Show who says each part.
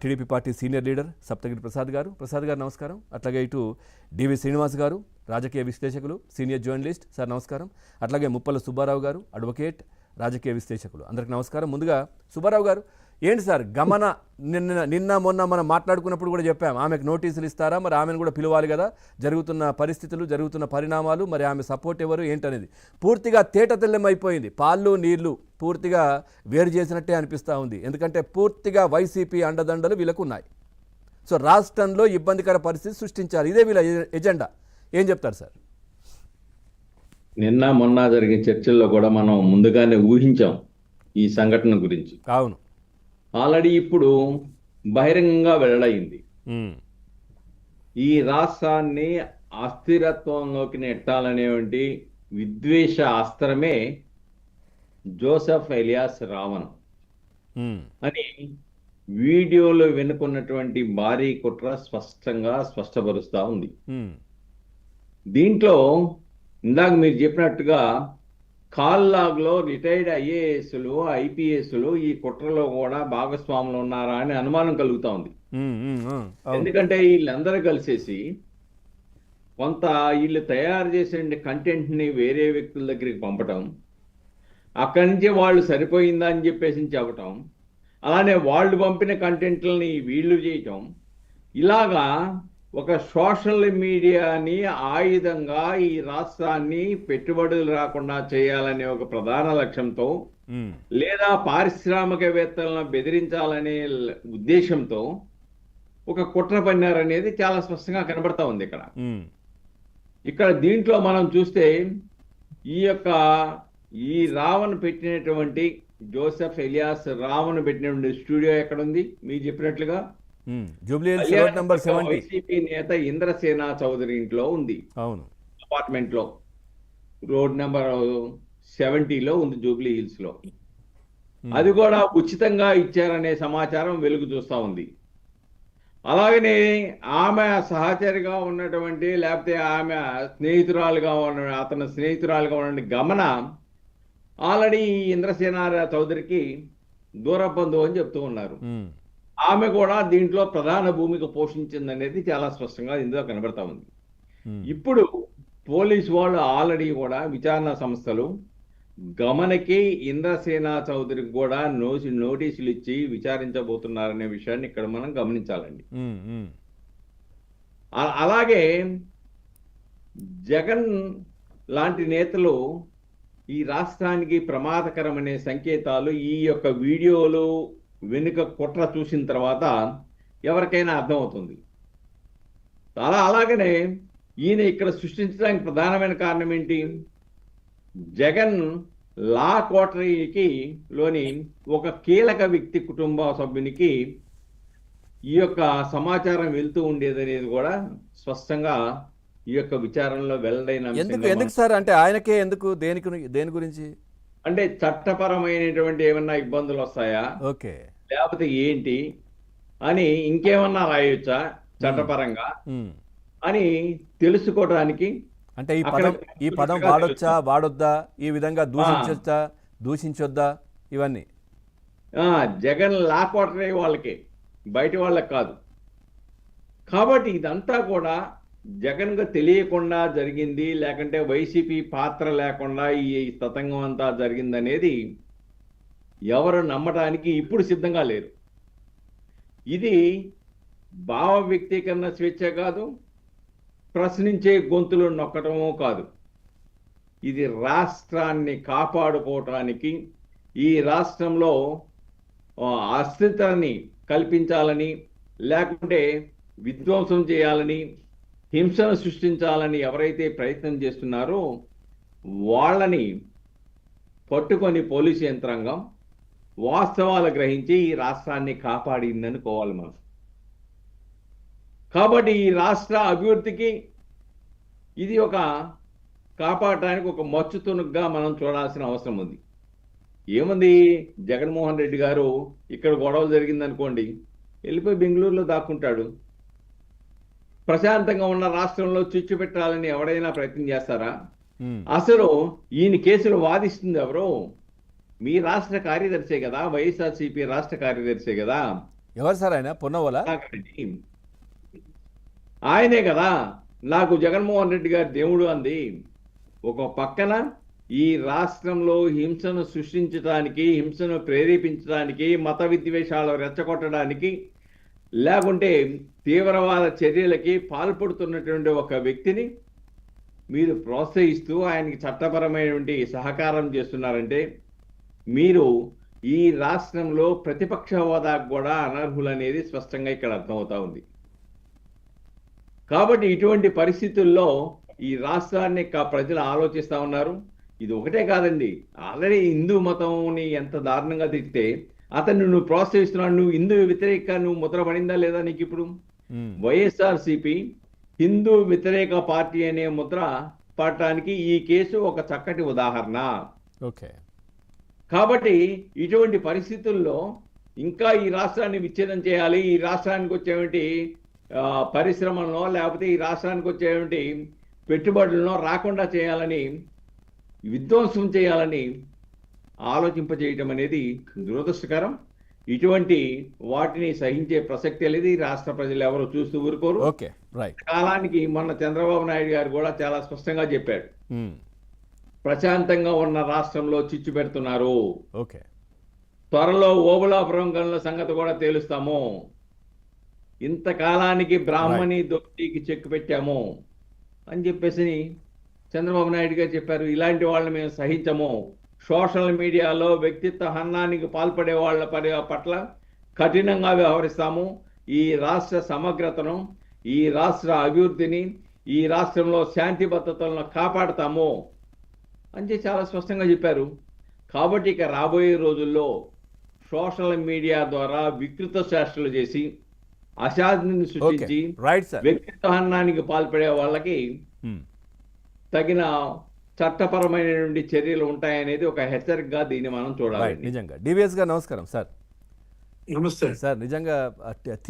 Speaker 1: TDP party senior leader Saptagiri Prasad గారు నమస్కారం. అట్లాగే ఇటు డివి శ్రీనివాస్ గారు, రాజకీయ విశ్లేషకులు, సీనియర్ జర్నలిస్ట్ సార్ నమస్కారం. అట్లాగే ముప్పల సుబ్బారావు గారు, అడ్వకేట్, రాజకీయ విశ్లేషకులు, అందరికి నమస్కారం. ముందుగా సుబ్బారావు గారు, ఏంటి సార్ గమన నిన్న మొన్న మనం మాట్లాడుకున్నప్పుడు కూడా చెప్పాం, ఆమెకు నోటీసులు ఇస్తారా, మరి ఆమెను కూడా పిలవాలి కదా, జరుగుతున్న పరిస్థితులు, జరుగుతున్న పరిణామాలు, మరి ఆమె సపోర్ట్ ఎవరు ఏంటనేది పూర్తిగా తేటతెల్లమైపోయింది. పాలు నీళ్లు పూర్తిగా వేరు చేసినట్టే అనిపిస్తూ ఉంది. ఎందుకంటే పూర్తిగా వైసీపీ అండదండలు వీళ్ళకు ఉన్నాయి. సో రాష్ట్రంలో ఇబ్బందికర పరిస్థితి సృష్టించారు, ఇదే వీళ్ళ ఎజెండా. ఏం చెప్తారు సార్?
Speaker 2: నిన్న మొన్న జరిగిన చర్చల్లో కూడా మనం ముందుగానే ఊహించాం ఈ సంఘటన గురించి.
Speaker 1: అవును,
Speaker 2: ఆల్రెడీ ఇప్పుడు బహిరంగంగా వెల్లడైంది. ఈ రాష్ట్రాన్ని అస్థిరత్వంలోకి నెట్టాలనేటువంటి విద్వేష అస్త్రమే జోసెఫ్ ఎలియాస్ రావణ్ అని వీడియోలో వెనుకున్నటువంటి భారీ కుట్ర స్పష్టపరుస్తా ఉంది. దీంట్లో ఇందాక మీరు చెప్పినట్టుగా కాల్ లాగ్లో రిటైర్డ్ ఐఏఎస్లు, ఐపీఎస్లు ఈ కుట్రలో కూడా భాగస్వాములు ఉన్నారా అని అనుమానం కలుగుతా ఉంది. ఎందుకంటే వీళ్ళందరూ కలిసేసి కొంత వీళ్ళు తయారు చేసే కంటెంట్ని వేరే వ్యక్తుల దగ్గరికి పంపటం, అక్కడి నుంచి వాళ్ళు సరిపోయిందా అని చెప్పేసి చెప్పటం, అలానే వాళ్ళు పంపిన కంటెంట్లని వీళ్ళు చేయటం, ఇలాగా ఒక సోషల్ మీడియాని ఆయుధంగా ఈ రాష్ట్రాన్ని పెట్టుబడులు రాకుండా చేయాలనే ఒక ప్రధాన లక్ష్యంతో, లేదా పారిశ్రామికవేత్తలను బెదిరించాలనే ఉద్దేశంతో ఒక కుట్ర పన్నారనేది చాలా స్పష్టంగా కనబడతా ఉంది. ఇక్కడ దీంట్లో మనం చూస్తే ఈ రావణ్ పెట్టినటువంటి జోసెఫ్ ఎలియాస్ రావణ్ పెట్టినటువంటి స్టూడియో ఎక్కడుంది? మీరు చెప్పినట్లుగా వైసీపీ నేత ఇంద్రసేన చౌదరి ఇంట్లో ఉంది. అవును, అపార్ట్మెంట్ లో రోడ్ నెంబర్ 70లో ఉంది, జూబ్లీ హిల్స్ లో. అది కూడా ఉచితంగా ఇచ్చారనే సమాచారం వెలుగు చూస్తా ఉంది. అలాగనే ఆమె సహచరిగా ఉన్నటువంటి, లేకపోతే ఆమె అతని స్నేహితురాలుగా ఉన్న గమన ఆల్రెడీ ఇంద్రసేన చౌదరికి దూర బంధువు అని చెప్తూ ఉన్నారు. ఆమె కూడా దీంట్లో ప్రధాన భూమిక పోషించిందనేది చాలా స్పష్టంగా ఇందులో కనబడతా ఉంది. ఇప్పుడు పోలీసు వాళ్ళు ఆల్రెడీ కూడా విచారణ సంస్థలు గమనకి, ఇంద్రసేన చౌదరికి కూడా నోటీసులు ఇచ్చి విచారించబోతున్నారనే విషయాన్ని ఇక్కడ మనం గమనించాలండి. అలాగే జగన్ లాంటి నేతలు ఈ రాష్ట్రానికి ప్రమాదకరమనే సంకేతాలు ఈ యొక్క వీడియోలు వెనుక కుట్ర చూసిన తర్వాత ఎవరికైనా అర్థమవుతుంది. అలాగనే ఈయన ఇక్కడ సృష్టించడానికి ప్రధానమైన కారణం ఏంటి? జగన్ లా కోటరీకి లోని ఒక కీలక వ్యక్తి కుటుంబ సభ్యునికి ఈ యొక్క సమాచారం వెళ్తూ ఉండేదనేది కూడా స్పష్టంగా ఈ యొక్క విచారణలో వెల్లడైన.
Speaker 1: ఎందుకు సార్? అంటే ఆయనకే ఎందుకు? దేని గురించి?
Speaker 2: అంటే చట్టపరమైనటువంటి ఏమన్నా ఇబ్బందులు వస్తాయా, ఓకే, లేకపోతే ఏంటి అని ఇంకేమన్నా రాయొచ్చా చట్టపరంగా అని తెలుసుకోవడానికి.
Speaker 1: అంటే ఈ పదం వాడొచ్చా, వాడొద్దా, ఈ విధంగా దూషించొద్దా, ఇవన్నీ
Speaker 2: జగన్ లా కోటరీ వాళ్ళకి, బయట వాళ్ళకి కాదు. కాబట్టి ఇదంతా కూడా జగన్ గా తెలియకుండా జరిగింది, లేకంటే వైసీపీ పాత్ర లేకుండా ఈ తతంగం అంతా జరిగిందనేది ఎవరు నమ్మటానికి ఇప్పుడు సిద్ధంగా లేరు. ఇది భావ వ్యక్తీకరణ స్వేచ్ఛ కాదు, ప్రశ్నించే గొంతులు నొక్కటమో కాదు. ఇది రాష్ట్రాన్ని కాపాడుకోవటానికి, ఈ రాష్ట్రంలో అస్థిరతని కల్పించాలని, లేకుంటే విధ్వంసం చేయాలని, హింసను సృష్టించాలని ఎవరైతే ప్రయత్నం చేస్తున్నారో వాళ్ళని పట్టుకొని పోలీసు యంత్రాంగం వాస్తవాలు గ్రహించి ఈ రాష్ట్రాన్ని కాపాడిందనుకోవాలి మనం. కాబట్టి ఈ రాష్ట్ర అభివృద్ధికి ఇది ఒక కాపాడటానికి ఒక మచ్చుతునుగ్గా మనం చూడాల్సిన అవసరం ఉంది. ఏముంది, జగన్మోహన్ రెడ్డి గారు ఇక్కడ గొడవ జరిగిందనుకోండి, వెళ్ళిపోయి బెంగళూరులో దాక్కుంటాడు. ప్రశాంతంగా ఉన్న రాష్ట్రంలో చిచ్చు పెట్టాలని ఎవడైనా ప్రయత్నం చేస్తారా? అసలు ఈయన కేసులు వాదిస్తుంది ఎవరు? మీ రాష్ట్ర కార్యదర్శే కదా, వైఎస్ఆర్సీపీ రాష్ట్ర కార్యదర్శే కదా.
Speaker 1: ఎవరు సార్ ఆయన? పొన్నవోలా?
Speaker 2: రెడ్డి ఆయనే కదా నాకు జగన్మోహన్ రెడ్డి గారి దేవుడు అంది. ఒక పక్కన ఈ రాష్ట్రంలో హింసను సృష్టించడానికి, హింసను ప్రేరేపించడానికి, మత విద్వేషాలు రెచ్చగొట్టడానికి, లేకుంటే తీవ్రవాద చర్యలకి పాల్పడుతున్నటువంటి ఒక వ్యక్తిని మీరు ప్రోత్సహిస్తూ ఆయనకి చట్టపరమైనటువంటి సహకారం చేస్తున్నారంటే మీరు ఈ రాష్ట్రంలో ప్రతిపక్ష హోదాకు కూడా అనర్హులనేది స్పష్టంగా ఇక్కడ అర్థమవుతా ఉంది. కాబట్టి ఇటువంటి పరిస్థితుల్లో ఈ రాష్ట్రాన్ని ప్రజలు ఆలోచిస్తా ఉన్నారు. ఇది ఒకటే కాదండి, ఆల్రెడీ హిందూ మతంని ఎంత దారుణంగా తిట్టితే అతన్ని నువ్వు ప్రోత్సహిస్తున్నావు, నువ్వు హిందూ వ్యతిరేక నువ్వు ముద్ర పడిందా లేదా నీకు ఇప్పుడు? వైఎస్ఆర్సిపి హిందూ వ్యతిరేక పార్టీ అనే ముద్ర పడటానికి ఈ కేసు ఒక చక్కటి ఉదాహరణ.
Speaker 1: ఓకే.
Speaker 2: కాబట్టి ఇటువంటి పరిస్థితుల్లో ఇంకా ఈ రాష్ట్రాన్ని విచ్ఛేదం చేయాలి, ఈ రాష్ట్రానికి వచ్చేటువంటి పరిశ్రమలను లేకపోతే ఈ రాష్ట్రానికి వచ్చేటువంటి పెట్టుబడులను రాకుండా చేయాలని, విధ్వంసం చేయాలని ఆలోచింపజేయటం అనేది దురదృష్టకరం. ఇటువంటి వాటిని సహించే ప్రసక్తే లేదు. ఈ రాష్ట్ర ప్రజలు ఎవరు చూస్తూ ఊరుకోరు.
Speaker 1: Okay, right.
Speaker 2: కాలానికి మొన్న చంద్రబాబు నాయుడు గారు కూడా చాలా స్పష్టంగా చెప్పాడు, ప్రశాంతంగా ఉన్న రాష్ట్రంలో చిచ్చు పెడుతున్నారు,
Speaker 1: ఓకే,
Speaker 2: త్వరలో ఓబులాపురం గనుల సంగతి కూడా తేలుస్తాము, ఇంతకాలానికి బ్రాహ్మణి దోపిడీకి చెక్ పెట్టాము అని చెప్పేసి చంద్రబాబు నాయుడు గారు చెప్పారు. ఇలాంటి వాళ్ళని మేము సహించము, సోషల్ మీడియాలో వ్యక్తిత్వ హననానికి పాల్పడే వాళ్ళ పట్ల కఠినంగా వ్యవహరిస్తాము, ఈ రాష్ట్ర సమగ్రతను, ఈ రాష్ట్ర అభివృద్ధిని, ఈ రాష్ట్రంలో శాంతి భద్రతలను కాపాడుతాము అని చాలా స్పష్టంగా చెప్పారు. కాబట్టి ఇక రాబోయే రోజుల్లో సోషల్ మీడియా ద్వారా వికృత చేష్టలు చేసి అశాంతిని సృష్టించి వ్యక్తిత్వ హననానికి పాల్పడే వాళ్ళకి తగిన చట్టపరమైనటువంటి చర్యలు ఉంటాయనేది ఒక హెచ్చరికగా దీన్ని మనం చూడాలి.
Speaker 1: నిజంగా. డివిఎస్ గారు నమస్కారం సార్.
Speaker 3: నమస్తే
Speaker 1: సార్. నిజంగా